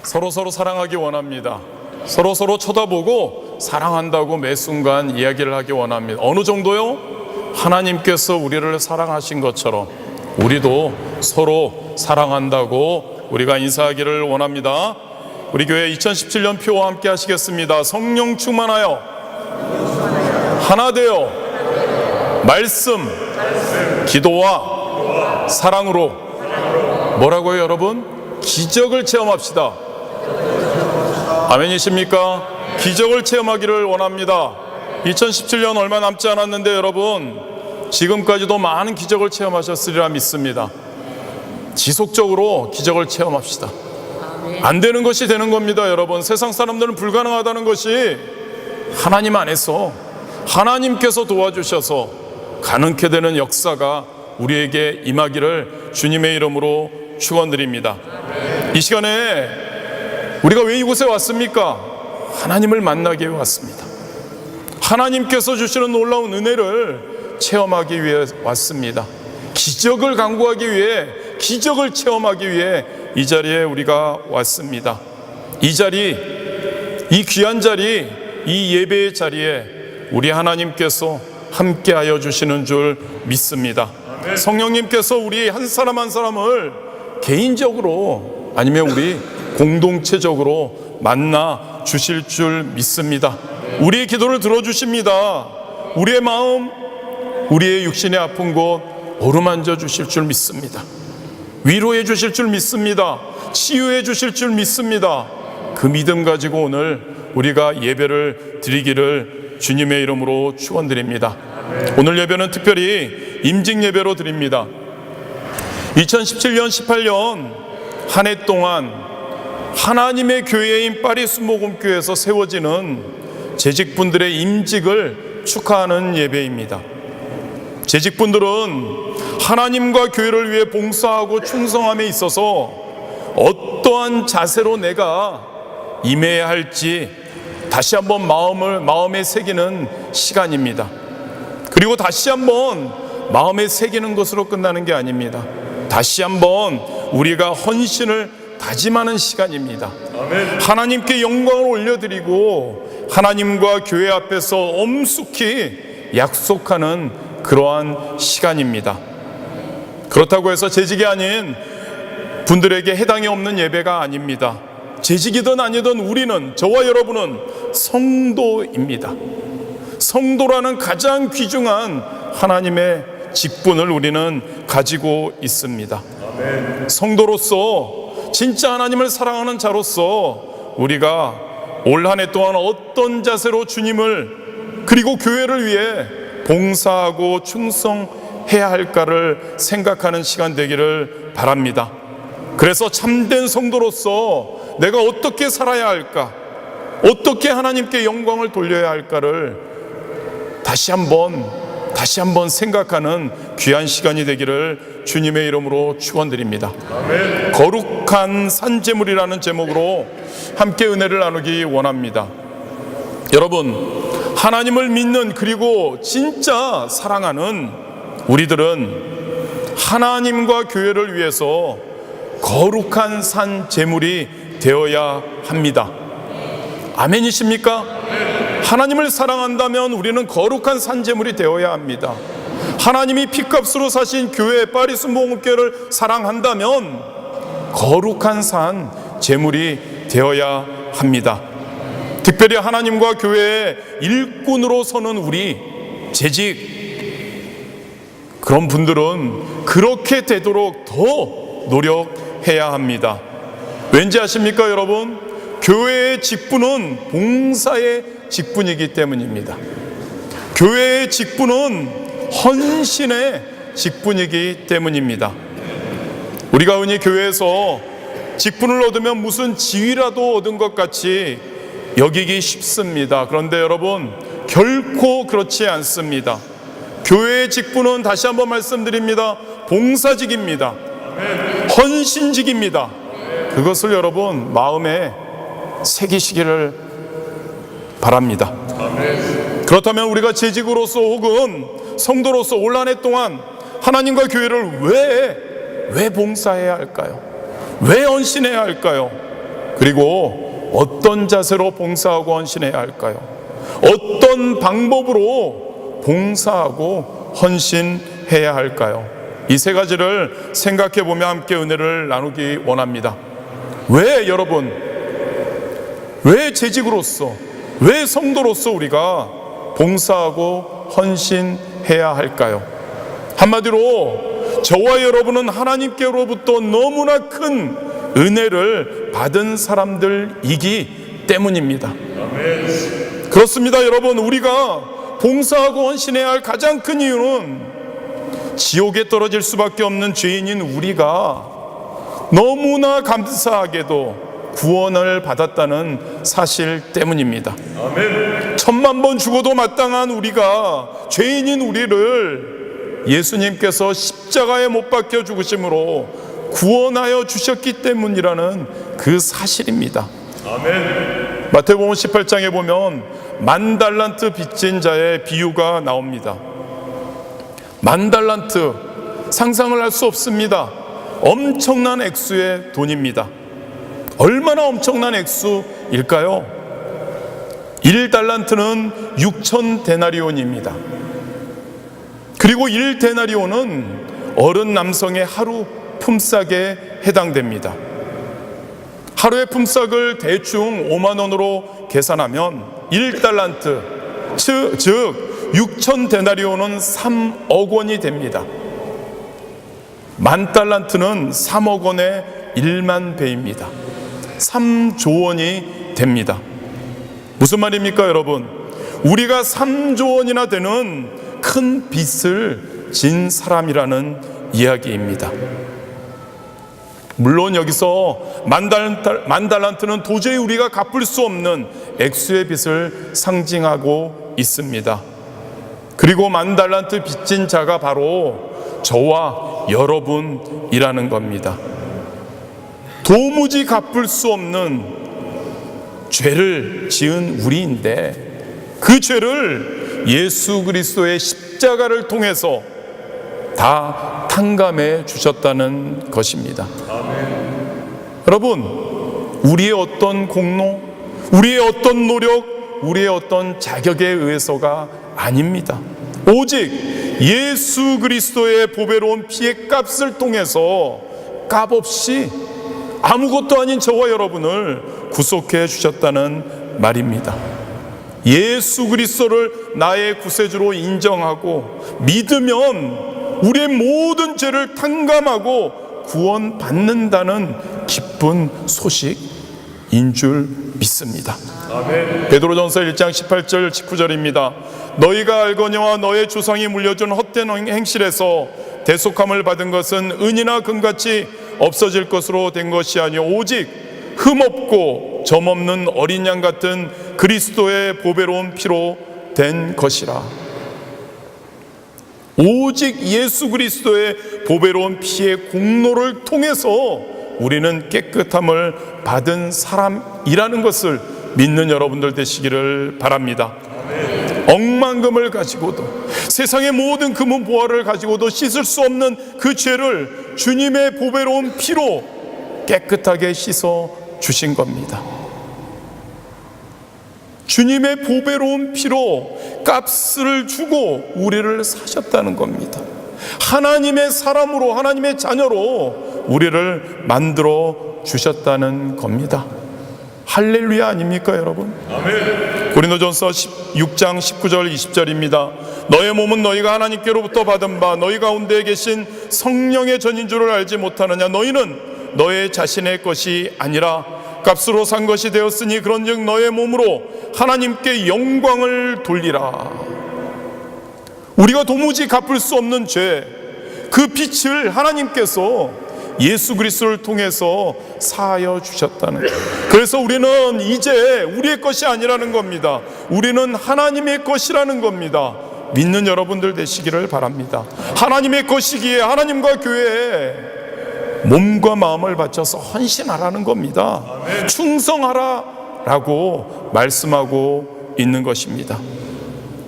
서로서로 사랑하기 원합니다. 서로서로 쳐다보고 사랑한다고 매 순간 이야기를 하기 원합니다. 어느 정도요? 하나님께서 우리를 사랑하신 것처럼 우리도 서로 사랑한다고 우리가 인사하기를 원합니다. 우리 교회 2017년 표와 함께 하시겠습니다. 성령 충만하여 하나 되어 말씀, 기도와 사랑으로 뭐라고요, 여러분? 기적을 체험합시다. 아멘이십니까? 기적을 체험하기를 원합니다. 2017년 얼마 남지 않았는데 여러분, 지금까지도 많은 기적을 체험하셨으리라 믿습니다. 지속적으로 기적을 체험합시다. 안 되는 것이 되는 겁니다, 여러분. 세상 사람들은 불가능하다는 것이 하나님 안에서 하나님께서 도와주셔서 가능케 되는 역사가 우리에게 임하기를 주님의 이름으로 축원드립니다. 이 시간에 우리가 왜 이곳에 왔습니까? 하나님을 만나기 위해 왔습니다. 하나님께서 주시는 놀라운 은혜를 체험하기 위해 왔습니다. 기적을 간구하기 위해, 기적을 체험하기 위해 이 자리에 우리가 왔습니다. 이 자리, 이 귀한 자리, 이 예배의 자리에 우리 하나님께서 함께하여 주시는 줄 믿습니다. 성령님께서 우리 한 사람 한 사람을 개인적으로 아니면 우리 공동체적으로 만나 주실 줄 믿습니다. 우리의 기도를 들어주십니다. 우리의 마음, 우리의 육신의 아픈 곳 어루만져 주실 줄 믿습니다. 위로해 주실 줄 믿습니다. 치유해 주실 줄 믿습니다. 그 믿음 가지고 오늘 우리가 예배를 드리기를 주님의 이름으로 축원드립니다. 오늘 예배는 특별히 임직 예배로 드립니다. 2017년 18년 한 해 동안 하나님의 교회인 파리스 모금교회에서 세워지는 재직분들의 임직을 축하하는 예배입니다. 재직분들은 하나님과 교회를 위해 봉사하고 충성함에 있어서 어떠한 자세로 내가 임해야 할지 다시 한번 마음에 새기는 시간입니다. 그리고 다시 한번 마음에 새기는 것으로 끝나는 게 아닙니다. 다시 한번 우리가 헌신을 다짐하는 시간입니다. 아멘. 하나님께 영광을 올려드리고 하나님과 교회 앞에서 엄숙히 약속하는 그러한 시간입니다. 그렇다고 해서 재직이 아닌 분들에게 해당이 없는 예배가 아닙니다. 재직이든 아니든 우리는, 저와 여러분은 성도입니다. 성도라는 가장 귀중한 하나님의 직분을 우리는 가지고 있습니다. 아멘. 성도로서, 진짜 하나님을 사랑하는 자로서 우리가 올 한 해 동안 어떤 자세로 주님을 그리고 교회를 위해 봉사하고 충성해야 할까를 생각하는 시간 되기를 바랍니다. 그래서 참된 성도로서 내가 어떻게 살아야 할까, 어떻게 하나님께 영광을 돌려야 할까를 다시 한번 생각하는 귀한 시간이 되기를 주님의 이름으로 축원드립니다. 아멘. 거룩한 산제물이라는 제목으로 함께 은혜를 나누기 원합니다. 여러분, 하나님을 믿는 그리고 진짜 사랑하는 우리들은 하나님과 교회를 위해서 거룩한 산제물이 되어야 합니다. 아멘이십니까? 하나님을 사랑한다면 우리는 거룩한 산제물이 되어야 합니다. 하나님이 피값으로 사신 교회 파리스 모금교회를 사랑한다면 거룩한 산제물이 되어야 합니다. 특별히 하나님과 교회의 일꾼으로 서는 우리 재직, 그런 분들은 그렇게 되도록 더 노력해야 합니다. 왠지 아십니까, 여러분? 교회의 직분은 봉사의 직분이기 때문입니다. 교회의 직분은 헌신의 직분이기 때문입니다. 우리가 흔히 교회에서 직분을 얻으면 무슨 지위라도 얻은 것 같이 여기기 쉽습니다. 그런데 여러분, 결코 그렇지 않습니다. 교회의 직분은 다시 한번 말씀드립니다. 봉사직입니다. 헌신직입니다. 그것을 여러분 마음에 새기시기를 바랍니다. 그렇다면 우리가 재직으로서 혹은 성도로서 올 한 해 동안 하나님과 교회를 왜 봉사해야 할까요? 왜 헌신해야 할까요? 그리고 어떤 자세로 봉사하고 헌신해야 할까요? 어떤 방법으로 봉사하고 헌신해야 할까요? 이 세 가지를 생각해 보며 함께 은혜를 나누기 원합니다. 왜 여러분, 왜 재직으로서, 왜 성도로서 우리가 봉사하고 헌신해야 할까요? 한마디로 저와 여러분은 하나님께로부터 너무나 큰 은혜를 받은 사람들이기 때문입니다. 그렇습니다. 여러분, 우리가 봉사하고 헌신해야 할 가장 큰 이유는 지옥에 떨어질 수밖에 없는 죄인인 우리가 너무나 감사하게도 구원을 받았다는 사실 때문입니다. 아멘. 1000만 죽어도 마땅한 우리가, 죄인인 우리를 예수님께서 십자가에 못 박혀 죽으심으로 구원하여 주셨기 때문이라는 그 사실입니다. 아멘. 마태복음 18장에 보면 10,000달란트 빚진 자의 비유가 나옵니다. 10,000달란트, 상상을 할 수 없습니다. 엄청난 액수의 돈입니다. 얼마나 엄청난 액수일까요? 1달란트는 6,000데나리온입니다. 그리고 1데나리온은 어른 남성의 하루 품삯에 해당됩니다. 하루의 품삯을 대충 5만 원으로 계산하면 1달란트, 즉 6,000데나리온은 3억 원이 됩니다. 10,000달란트는 3억 원의 1만 배입니다. 3조 원이 됩니다. 무슨 말입니까, 여러분? 우리가 3조 원이나 되는 큰 빚을 진 사람이라는 이야기입니다. 물론 여기서 10,000달란트는 도저히 우리가 갚을 수 없는 액수의 빚을 상징하고 있습니다. 그리고 10,000달란트 빚진 자가 바로 저와 여러분이라는 겁니다. 도무지 갚을 수 없는 죄를 지은 우리인데 그 죄를 예수 그리스도의 십자가를 통해서 다 탕감해 주셨다는 것입니다. 아멘. 여러분, 우리의 어떤 공로, 우리의 어떤 노력, 우리의 어떤 자격에 의해서가 아닙니다. 오직 예수 그리스도의 보배로운 피의 값을 통해서 값없이 아무것도 아닌 저와 여러분을 구속해 주셨다는 말입니다. 예수 그리스도를 나의 구세주로 인정하고 믿으면 우리의 모든 죄를 탕감하고 구원받는다는 기쁜 소식인 줄 믿습니다. 아멘. 베드로전서 1장 18절 19절입니다. 너희가 알거니와 너의 조상이 물려준 헛된 행실에서 대속함을 받은 것은 은이나 금같이 없어질 것으로 된 것이 아니요 오직 흠없고 점없는 어린 양 같은 그리스도의 보배로운 피로 된 것이라. 오직 예수 그리스도의 보배로운 피의 공로를 통해서 우리는 깨끗함을 받은 사람이라는 것을 믿는 여러분들 되시기를 바랍니다. 억만금을 가지고도, 세상의 모든 금은 보화를 가지고도 씻을 수 없는 그 죄를 주님의 보배로운 피로 깨끗하게 씻어 주신 겁니다. 주님의 보배로운 피로 값을 주고 우리를 사셨다는 겁니다. 하나님의 사람으로, 하나님의 자녀로 우리를 만들어 주셨다는 겁니다. 할렐루야 아닙니까, 여러분? 아멘. 고린도전서 6장 19절 20절입니다. 너의 몸은 너희가 하나님께로부터 받은 바 너희 가운데 계신 성령의 전인 줄을 알지 못하느냐. 너희는 너의 자신의 것이 아니라 값으로 산 것이 되었으니 그런즉 너의 몸으로 하나님께 영광을 돌리라. 우리가 도무지 갚을 수 없는 죄, 그 빛을 하나님께서 예수 그리스도를 통해서 사하여 주셨다는 거예요. 그래서 우리는 이제 우리의 것이 아니라는 겁니다. 우리는 하나님의 것이라는 겁니다. 믿는 여러분들 되시기를 바랍니다. 하나님의 것이기에 하나님과 교회에 몸과 마음을 바쳐서 헌신하라는 겁니다. 충성하라라고 말씀하고 있는 것입니다.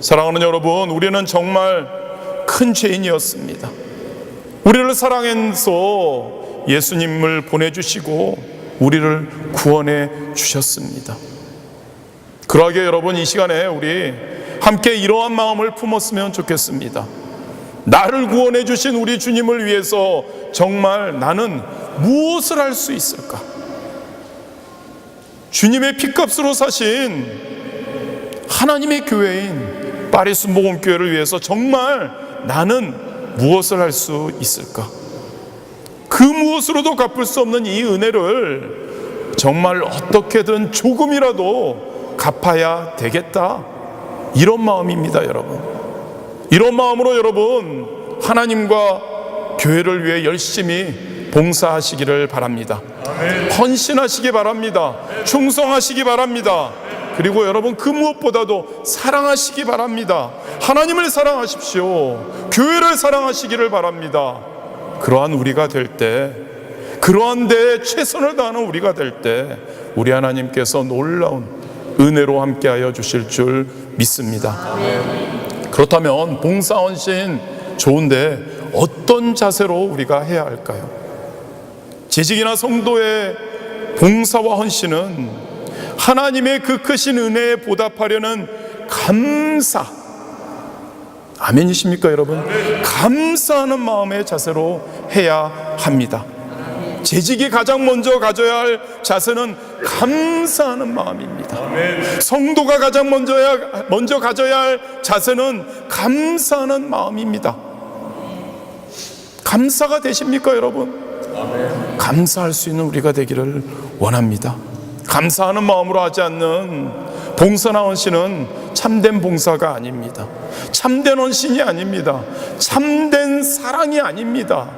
사랑하는 여러분, 우리는 정말 큰 죄인이었습니다. 우리를 사랑해서 예수님을 보내주시고 우리를 구원해 주셨습니다. 그러하게 여러분, 이 시간에 우리 함께 이러한 마음을 품었으면 좋겠습니다. 나를 구원해 주신 우리 주님을 위해서 정말 나는 무엇을 할 수 있을까? 주님의 피값으로 사신 하나님의 교회인 파리 순복음교회를 위해서 정말 나는 무엇을 할 수 있을까? 그 무엇으로도 갚을 수 없는 이 은혜를 정말 어떻게든 조금이라도 갚아야 되겠다, 이런 마음입니다. 여러분, 이런 마음으로 여러분 하나님과 교회를 위해 열심히 봉사하시기를 바랍니다. 헌신하시기 바랍니다. 충성하시기 바랍니다. 그리고 여러분, 그 무엇보다도 사랑하시기 바랍니다. 하나님을 사랑하십시오. 교회를 사랑하시기를 바랍니다. 그러한 우리가 될 때, 그러한 데에 최선을 다하는 우리가 될 때 우리 하나님께서 놀라운 은혜로 함께하여 주실 줄 믿습니다. 그렇다면 봉사헌신 좋은데 어떤 자세로 우리가 해야 할까요? 재직이나 성도의 봉사와 헌신은 하나님의 그 크신 은혜에 보답하려는 감사, 아멘이십니까 여러분? 감사하는 마음의 자세로 해야 합니다. 재직이 가장 먼저 가져야 할 자세는 감사하는 마음입니다. 성도가 가장 먼저 가져야 할 자세는 감사하는 마음입니다. 감사가 되십니까 여러분? 감사할 수 있는 우리가 되기를 원합니다. 감사하는 마음으로 하지 않는 봉사나 헌신은 참된 봉사가 아닙니다. 참된 헌신이 아닙니다. 참된 사랑이 아닙니다.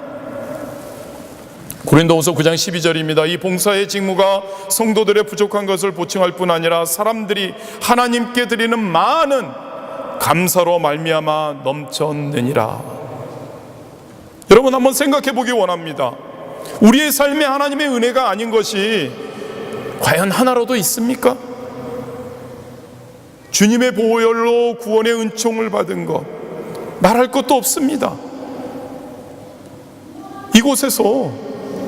고린도후서 9장 12절입니다. 이 봉사의 직무가 성도들의 부족한 것을 보충할 뿐 아니라 사람들이 하나님께 드리는 많은 감사로 말미암아 넘쳤느니라. 여러분, 한번 생각해 보기 원합니다. 우리의 삶에 하나님의 은혜가 아닌 것이 과연 하나라도 있습니까? 주님의 보혈로 구원의 은총을 받은 것, 말할 것도 없습니다. 이곳에서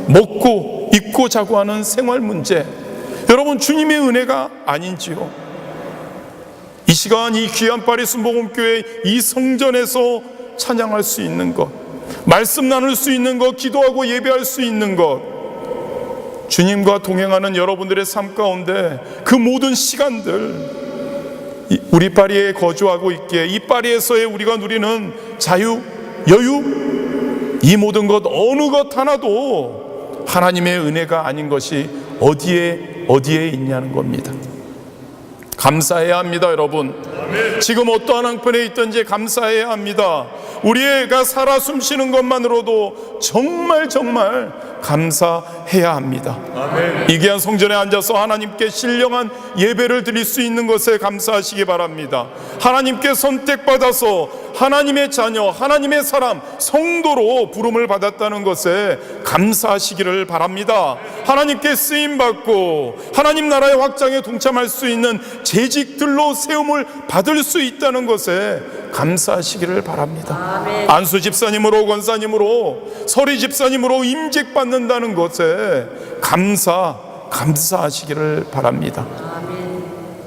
먹고 입고 자고 하는 생활 문제, 여러분, 주님의 은혜가 아닌지요? 이 시간 이 귀한 파리 순복음교회 이 성전에서 찬양할 수 있는 것, 말씀 나눌 수 있는 것, 기도하고 예배할 수 있는 것, 주님과 동행하는 여러분들의 삶 가운데 그 모든 시간들, 우리 파리에 거주하고 있기에 이 파리에서의 우리가 누리는 자유, 여유, 이 모든 것 어느 것 하나도 하나님의 은혜가 아닌 것이 어디에 있냐는 겁니다. 감사해야 합니다. 여러분, 지금 어떠한 형편에 있든지 감사해야 합니다. 우리가 살아 숨쉬는 것만으로도 정말 감사해야 합니다. 이 귀한 성전에 앉아서 하나님께 신령한 예배를 드릴 수 있는 것에 감사하시기 바랍니다. 하나님께 선택받아서 하나님의 자녀, 하나님의 사람, 성도로 부름을 받았다는 것에 감사하시기를 바랍니다. 하나님께 쓰임받고 하나님 나라의 확장에 동참할 수 있는 재직들로 세움을 받을 수 있다는 것에 감사하시기를 바랍니다. 안수 집사님으로, 권사님으로, 서리 집사님으로 임직받는다는 것에 감사하시기를 바랍니다.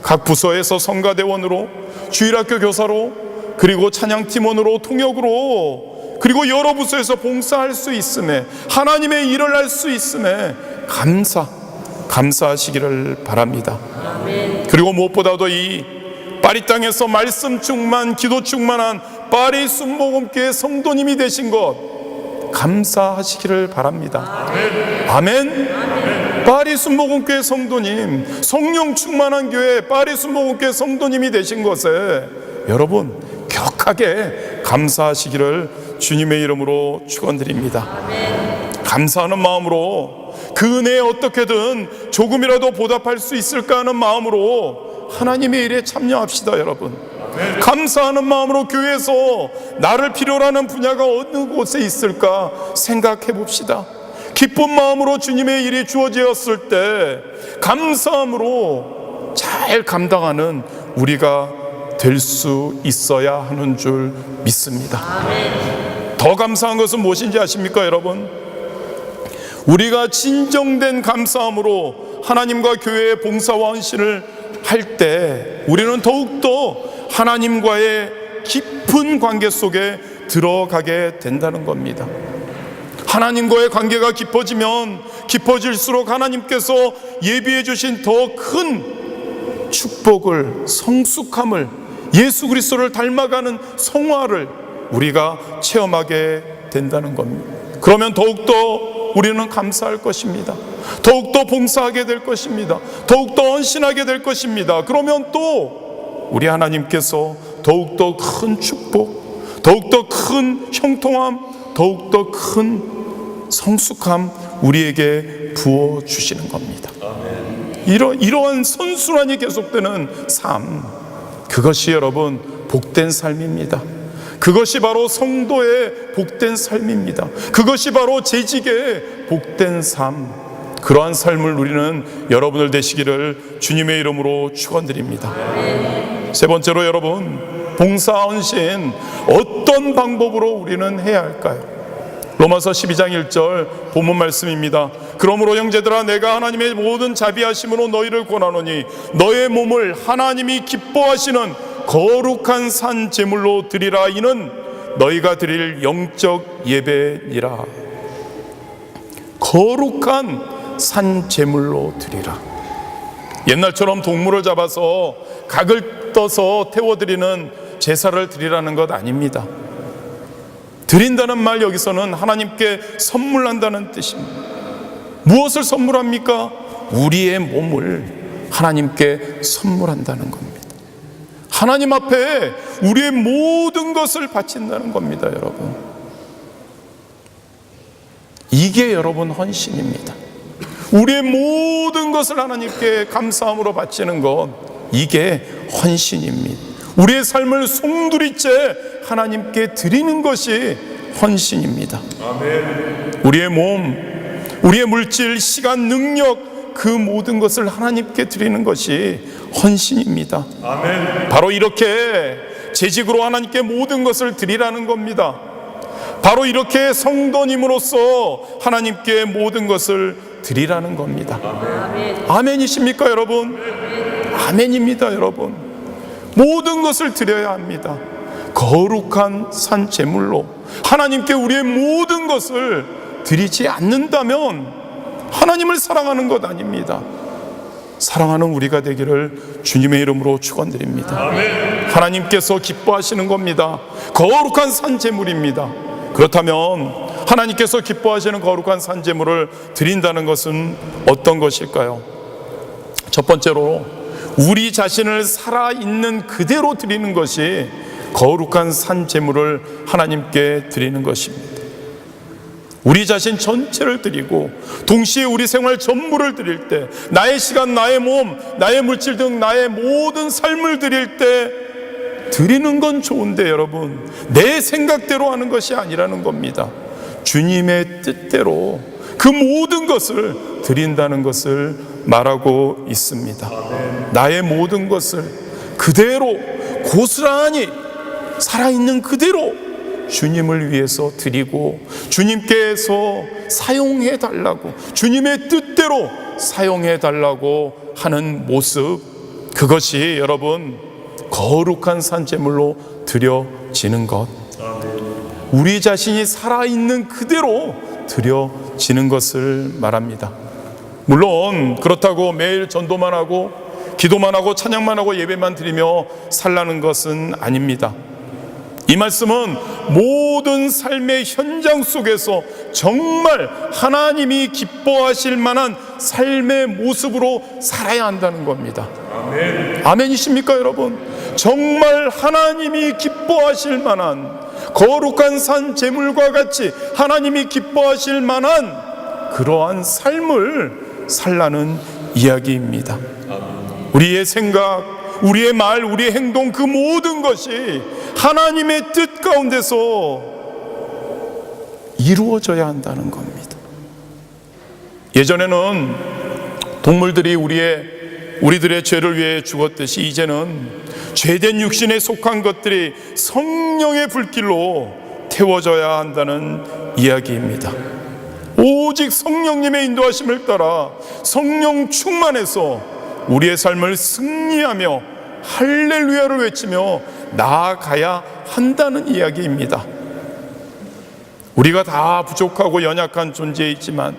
각 부서에서 성가대원으로, 주일학교 교사로, 그리고 찬양팀원으로, 통역으로, 그리고 여러 부서에서 봉사할 수 있음에, 하나님의 일을 할 수 있음에 감사하시기를 바랍니다. 그리고 무엇보다도 이 파리 땅에서 말씀 충만, 기도 충만한 파리 순복음교회 성도님이 되신 것 감사하시기를 바랍니다. 아멘. 파리 순복음교회 성도님, 성령 충만한 교회 파리 순복음교회 성도님이 되신 것에 여러분 격하게 감사하시기를 주님의 이름으로 축원드립니다. 감사하는 마음으로 그 은혜에 어떻게든 조금이라도 보답할 수 있을까 하는 마음으로 하나님의 일에 참여합시다. 여러분, 감사하는 마음으로 교회에서 나를 필요로 하는 분야가 어느 곳에 있을까 생각해 봅시다. 기쁜 마음으로 주님의 일이 주어졌을 때 감사함으로 잘 감당하는 우리가 될 수 있어야 하는 줄 믿습니다. 더 감사한 것은 무엇인지 아십니까 여러분? 우리가 진정된 감사함으로 하나님과 교회의 봉사와 헌신을 할 때 우리는 더욱더 하나님과의 깊은 관계 속에 들어가게 된다는 겁니다. 하나님과의 관계가 깊어지면 깊어질수록 하나님께서 예비해 주신 더 큰 축복을, 성숙함을, 예수 그리스도를 닮아가는 성화를 우리가 체험하게 된다는 겁니다. 그러면 더욱더 우리는 감사할 것입니다. 더욱더 봉사하게 될 것입니다. 더욱더 헌신하게 될 것입니다. 그러면 또 우리 하나님께서 더욱더 큰 축복, 더욱더 큰 형통함, 더욱더 큰 성숙함 우리에게 부어주시는 겁니다. 이러한 선순환이 계속되는 삶, 그것이 여러분 복된 삶입니다. 그것이 바로 성도의 복된 삶입니다. 그것이 바로 재직의 복된 삶, 그러한 삶을 누리는 여러분들 되시기를 주님의 이름으로 축원드립니다. 세 번째로 여러분, 봉사 헌신 어떤 방법으로 우리는 해야 할까요? 로마서 12장 1절 본문 말씀입니다. 그러므로 형제들아, 내가 하나님의 모든 자비하심으로 너희를 권하노니 너의 몸을 하나님이 기뻐하시는 거룩한 산 제물로 드리라. 이는 너희가 드릴 영적 예배니라. 거룩한 산 제물로 드리라. 옛날처럼 동물을 잡아서 각을 떠서 태워드리는 제사를 드리라는 것 아닙니다. 드린다는 말 여기서는 하나님께 선물한다는 뜻입니다. 무엇을 선물합니까? 우리의 몸을 하나님께 선물한다는 겁니다. 하나님 앞에 우리의 모든 것을 바친다는 겁니다, 여러분. 이게 여러분 헌신입니다. 우리의 모든 것을 하나님께 감사함으로 바치는 것, 이게 헌신입니다. 우리의 삶을 송두리째 하나님께 드리는 것이 헌신입니다. 아멘. 우리의 몸, 우리의 물질, 시간, 능력, 그 모든 것을 하나님께 드리는 것이 헌신입니다. 아멘. 바로 이렇게 재직으로 하나님께 모든 것을 드리라는 겁니다. 바로 이렇게 성도님으로서 하나님께 모든 것을 드리라는 겁니다. 아멘. 아멘이십니까, 여러분? 아멘입니다, 여러분. 모든 것을 드려야 합니다. 거룩한 산 제물로 하나님께 우리의 모든 것을 드리지 않는다면 하나님을 사랑하는 것 아닙니다. 사랑하는 우리가 되기를 주님의 이름으로 축원드립니다. 아멘. 하나님께서 기뻐하시는 겁니다. 거룩한 산 제물입니다. 그렇다면 하나님께서 기뻐하시는 거룩한 산 제물을 드린다는 것은 어떤 것일까요? 첫 번째로 우리 자신을 살아있는 그대로 드리는 것이 거룩한 산 제물을 하나님께 드리는 것입니다. 우리 자신 전체를 드리고 동시에 우리 생활 전부를 드릴 때, 나의 시간, 나의 몸, 나의 물질 등 나의 모든 삶을 드릴 때, 드리는 건 좋은데 여러분, 내 생각대로 하는 것이 아니라는 겁니다. 주님의 뜻대로 그 모든 것을 드린다는 것을 말하고 있습니다. 나의 모든 것을 그대로 고스란히 살아있는 그대로 주님을 위해서 드리고 주님께서 사용해 달라고, 주님의 뜻대로 사용해 달라고 하는 모습, 그것이 여러분 거룩한 산제물로 드려지는 것, 우리 자신이 살아있는 그대로 드려지는 것을 말합니다. 물론 그렇다고 매일 전도만 하고 기도만 하고 찬양만 하고 예배만 드리며 살라는 것은 아닙니다. 이 말씀은 모든 삶의 현장 속에서 정말 하나님이 기뻐하실 만한 삶의 모습으로 살아야 한다는 겁니다. 아멘. 아멘이십니까, 여러분? 정말 하나님이 기뻐하실 만한 거룩한 산 제물과 같이 하나님이 기뻐하실 만한 그러한 삶을 살라는 이야기입니다. 우리의 생각, 우리의 말, 우리의 행동, 그 모든 것이 하나님의 뜻 가운데서 이루어져야 한다는 겁니다. 예전에는 동물들이 우리들의 죄를 위해 죽었듯이 이제는 죄된 육신에 속한 것들이 성령의 불길로 태워져야 한다는 이야기입니다. 오직 성령님의 인도하심을 따라 성령 충만해서 우리의 삶을 승리하며 할렐루야를 외치며 나아가야 한다는 이야기입니다. 우리가 다 부족하고 연약한 존재이지만,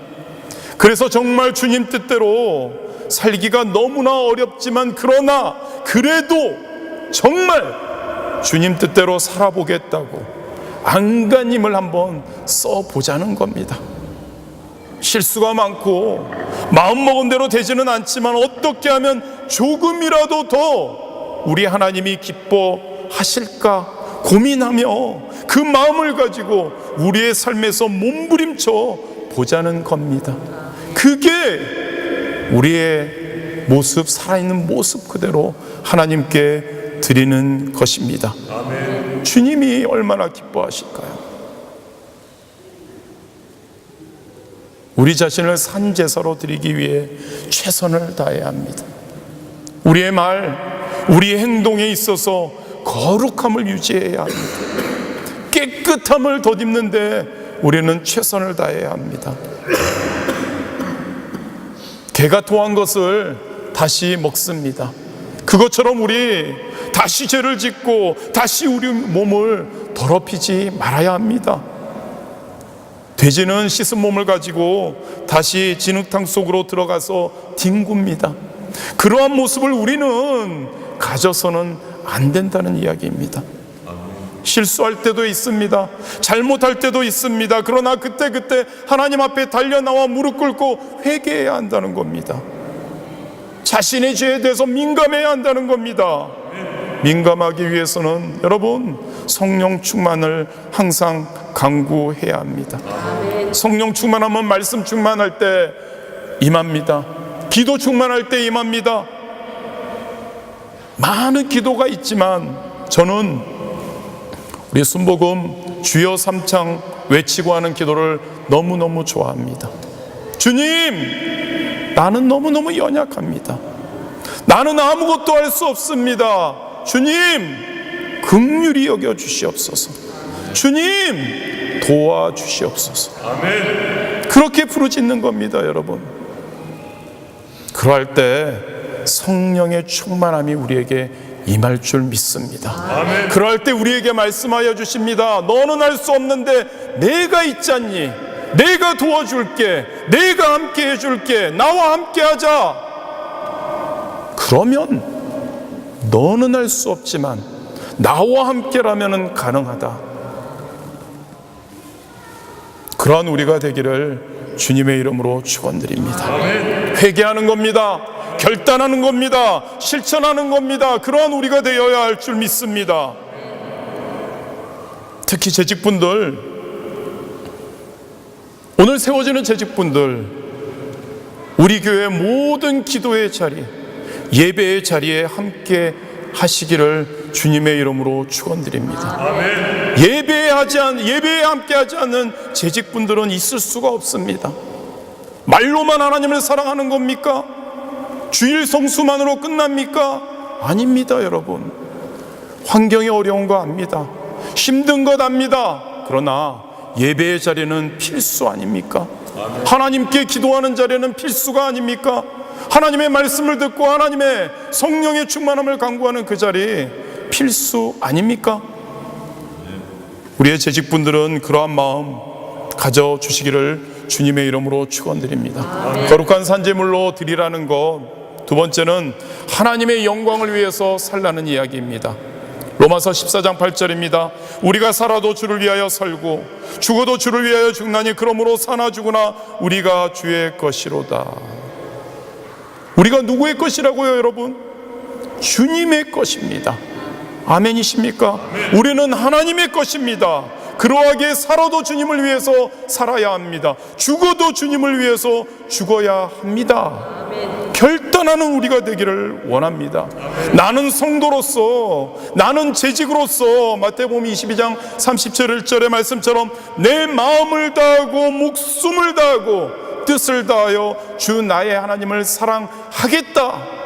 그래서 정말 주님 뜻대로 살기가 너무나 어렵지만, 그러나 그래도 정말 주님 뜻대로 살아보겠다고 안간힘을 한번 써보자는 겁니다. 실수가 많고 마음먹은 대로 되지는 않지만, 어떻게 하면 조금이라도 더 우리 하나님이 기뻐하실까 고민하며 그 마음을 가지고 우리의 삶에서 몸부림쳐 보자는 겁니다. 그게 우리의 모습, 살아있는 모습 그대로 하나님께 드리는 것입니다. 아멘. 주님이 얼마나 기뻐하실까요? 우리 자신을 산제사로 드리기 위해 최선을 다해야 합니다. 우리의 말, 우리의 행동에 있어서 거룩함을 유지해야 합니다. 깨끗함을 덧입는데 우리는 최선을 다해야 합니다. 개가 토한 것을 다시 먹습니다. 그것처럼 우리 다시 죄를 짓고 다시 우리 몸을 더럽히지 말아야 합니다. 돼지는 씻은 몸을 가지고 다시 진흙탕 속으로 들어가서 뒹굽니다. 그러한 모습을 우리는 가져서는 안 된다는 이야기입니다. 실수할 때도 있습니다. 잘못할 때도 있습니다. 그러나 그때 하나님 앞에 달려나와 무릎 꿇고 회개해야 한다는 겁니다. 자신의 죄에 대해서 민감해야 한다는 겁니다. 민감하기 위해서는 여러분, 성령 충만을 항상 강구해야 합니다. 성령 충만하면 말씀 충만할 때 임합니다. 기도 충만할 때 임합니다. 많은 기도가 있지만 저는 우리 순복음 주여 삼창 외치고 하는 기도를 너무너무 좋아합니다. 주님, 나는 너무너무 연약합니다. 나는 아무것도 할 수 없습니다. 주님, 긍휼히 여겨 주시옵소서. 주님, 도와주시옵소서. 아멘. 그렇게 부르짖는 겁니다, 여러분. 그럴 때 성령의 충만함이 우리에게 임할 줄 믿습니다. 아멘. 그럴 때 우리에게 말씀하여 주십니다. 너는 할 수 없는데 내가 있지 않니? 내가 도와줄게. 내가 함께 해줄게. 나와 함께 하자. 그러면 너는 할 수 없지만 나와 함께라면 가능하다. 그러한 우리가 되기를 주님의 이름으로 축원드립니다. 아멘. 회개하는 겁니다. 결단하는 겁니다. 실천하는 겁니다. 그러한 우리가 되어야 할 줄 믿습니다. 특히 재직분들, 오늘 세워지는 재직분들, 우리 교회 모든 기도의 자리, 예배의 자리에 함께 하시기를 주님의 이름으로 축원드립니다. 아멘. 예배에 함께 하지 않는 재직분들은 있을 수가 없습니다. 말로만 하나님을 사랑하는 겁니까? 주일 성수만으로 끝납니까? 아닙니다, 여러분. 환경이 어려운 거 압니다. 힘든 것 압니다. 그러나 예배의 자리는 필수 아닙니까? 하나님께 기도하는 자리는 필수가 아닙니까? 하나님의 말씀을 듣고 하나님의 성령의 충만함을 간구하는 그 자리 필수 아닙니까? 우리의 재직분들은 그러한 마음 가져주시기를 주님의 이름으로 축원드립니다. 아멘. 거룩한 산제물로 드리라는 것, 두 번째는 하나님의 영광을 위해서 살라는 이야기입니다. 로마서 14장 8절입니다. 우리가 살아도 주를 위하여 살고 죽어도 주를 위하여 죽나니 그러므로 사나 죽으나 우리가 주의 것이로다. 우리가 누구의 것이라고요, 여러분? 주님의 것입니다. 아멘이십니까? 아멘. 우리는 하나님의 것입니다. 그러하게 살아도 주님을 위해서 살아야 합니다. 죽어도 주님을 위해서 죽어야 합니다. 아멘. 결단하는 우리가 되기를 원합니다. 아멘. 나는 성도로서, 나는 재직으로서 마태복음 22장 37절의 말씀처럼 내 마음을 다하고 목숨을 다하고 뜻을 다하여 주 나의 하나님을 사랑하겠다.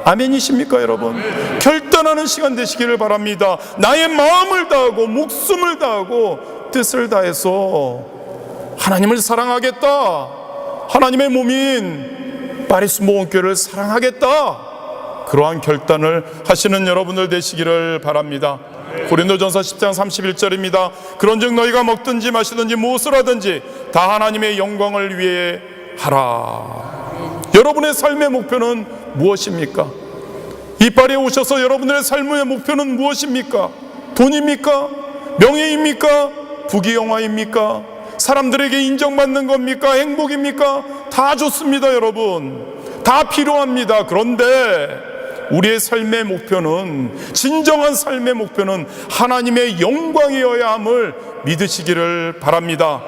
아멘이십니까, 여러분? 아멘. 결단하는 시간 되시기를 바랍니다. 나의 마음을 다하고 목숨을 다하고 뜻을 다해서 하나님을 사랑하겠다, 하나님의 몸인 파리스 모험교회를 사랑하겠다, 그러한 결단을 하시는 여러분들 되시기를 바랍니다. 고린도전서 10장 31절입니다. 그런즉 너희가 먹든지 마시든지 무엇을 하든지 다 하나님의 영광을 위해 하라. 여러분의 삶의 목표는 무엇입니까? 이파리에 오셔서 여러분들의 삶의 목표는 무엇입니까? 돈입니까? 명예입니까? 부귀영화입니까? 사람들에게 인정받는 겁니까? 행복입니까? 다 좋습니다, 여러분. 다 필요합니다. 그런데 우리의 삶의 목표는, 진정한 삶의 목표는 하나님의 영광이어야 함을 믿으시기를 바랍니다.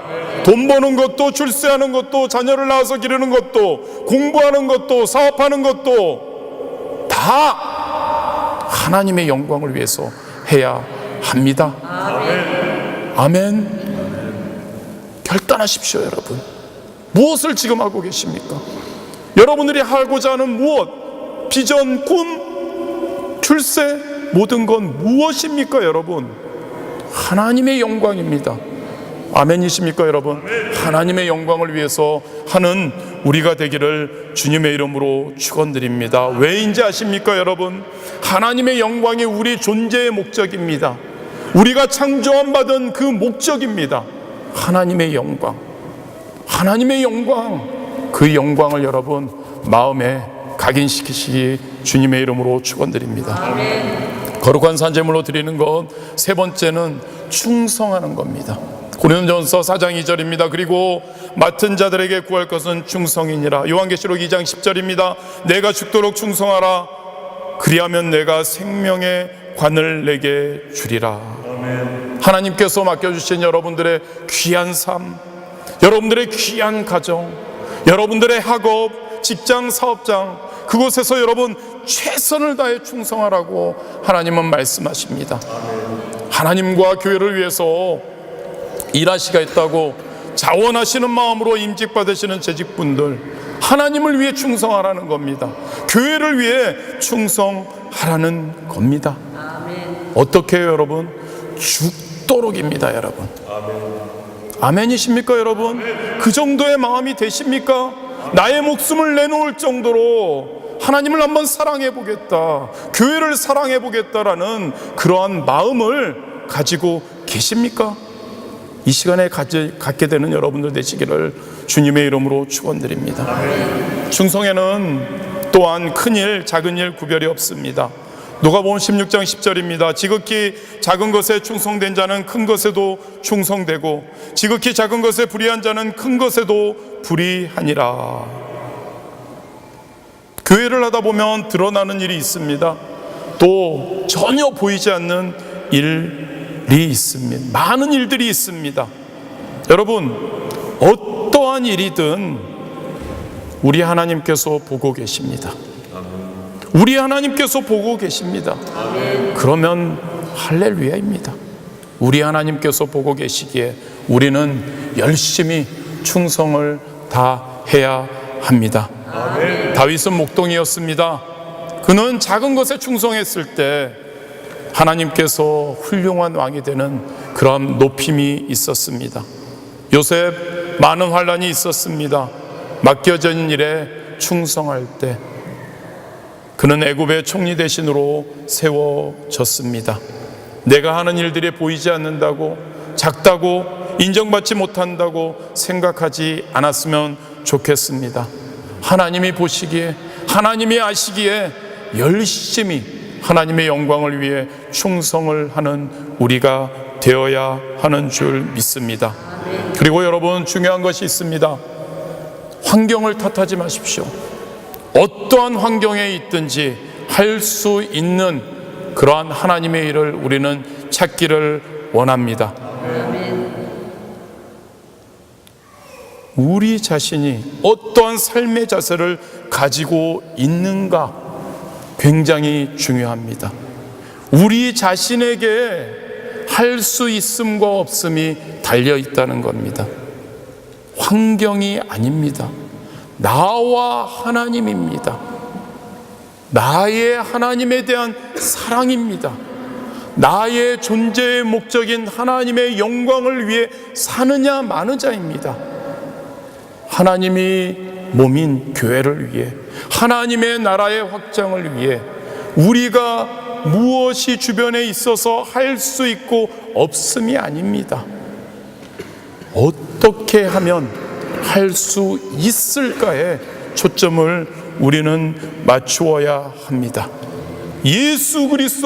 돈 버는 것도, 출세하는 것도, 자녀를 낳아서 기르는 것도, 공부하는 것도, 사업하는 것도 다 하나님의 영광을 위해서 해야 합니다. 아멘. 결단하십시오, 여러분. 무엇을 지금 하고 계십니까? 여러분들이 하고자 하는 무엇, 비전, 꿈, 출세, 모든 건 무엇입니까, 여러분? 하나님의 영광입니다. 아멘이십니까, 여러분? 하나님의 영광을 위해서 하는 우리가 되기를 주님의 이름으로 축원드립니다. 왜인지 아십니까, 여러분? 하나님의 영광이 우리 존재의 목적입니다. 우리가 창조함 받은 그 목적입니다. 하나님의 영광, 하나님의 영광, 그 영광을 여러분 마음에 각인시키시기 주님의 이름으로 축원드립니다. 아멘. 거룩한 산제물로 드리는 것 세 번째는 충성하는 겁니다. 고린도전서 4장 2절입니다. 그리고 맡은 자들에게 구할 것은 충성이니라. 요한계시록 2장 10절입니다. 내가 죽도록 충성하라. 그리하면 내가 생명의 관을 내게 주리라. 아멘. 하나님께서 맡겨주신 여러분들의 귀한 삶, 여러분들의 귀한 가정, 여러분들의 학업, 직장, 사업장, 그곳에서 여러분 최선을 다해 충성하라고 하나님은 말씀하십니다. 하나님과 교회를 위해서 일하시겠다고 자원하시는 마음으로 임직 받으시는 재직분들, 하나님을 위해 충성하라는 겁니다. 교회를 위해 충성하라는 겁니다. 어떻게 해요, 여러분? 죽도록입니다, 여러분. 아멘이십니까, 여러분? 그 정도의 마음이 되십니까? 나의 목숨을 내놓을 정도로 하나님을 한번 사랑해 보겠다, 교회를 사랑해 보겠다라는 그러한 마음을 가지고 계십니까? 이 시간에 갖게 되는 여러분들 되시기를 주님의 이름으로 축원드립니다. 충성에는 또한 큰 일, 작은 일 구별이 없습니다. 누가복음 16장 10절입니다. 지극히 작은 것에 충성된 자는 큰 것에도 충성되고 지극히 작은 것에 불의한 자는 큰 것에도 불의하니라. 교회를 하다 보면 드러나는 일이 있습니다. 또 전혀 보이지 않는 일이 있습니다. 많은 일들이 있습니다. 여러분, 어떠한 일이든 우리 하나님께서 보고 계십니다. 우리 하나님께서 보고 계십니다. 그러면 할렐루야입니다. 우리 하나님께서 보고 계시기에 우리는 열심히 충성을 다해야 합니다. 다윗은 목동이었습니다. 그는 작은 것에 충성했을 때 하나님께서 훌륭한 왕이 되는 그런 높임이 있었습니다. 요셉, 많은 환난이 있었습니다. 맡겨진 일에 충성할 때 그는 애굽의 총리 대신으로 세워졌습니다. 내가 하는 일들이 보이지 않는다고, 작다고, 인정받지 못한다고 생각하지 않았으면 좋겠습니다. 하나님이 보시기에, 하나님이 아시기에 열심히 하나님의 영광을 위해 충성을 하는 우리가 되어야 하는 줄 믿습니다. 그리고 여러분, 중요한 것이 있습니다. 환경을 탓하지 마십시오. 어떠한 환경에 있든지 할 수 있는 그러한 하나님의 일을 우리는 찾기를 원합니다. 우리 자신이 어떠한 삶의 자세를 가지고 있는가 굉장히 중요합니다. 우리 자신에게 할 수 있음과 없음이 달려 있다는 겁니다. 환경이 아닙니다. 나와 하나님입니다. 나의 하나님에 대한 사랑입니다. 나의 존재의 목적인 하나님의 영광을 위해 사느냐 마느냐입니다. 하나님이 몸인 교회를 위해, 하나님의 나라의 확장을 위해 우리가 무엇이 주변에 있어서 할 수 있고 없음이 아닙니다. 어떻게 하면 할 수 있을까에 초점을 우리는 맞추어야 합니다. 예수 그리스도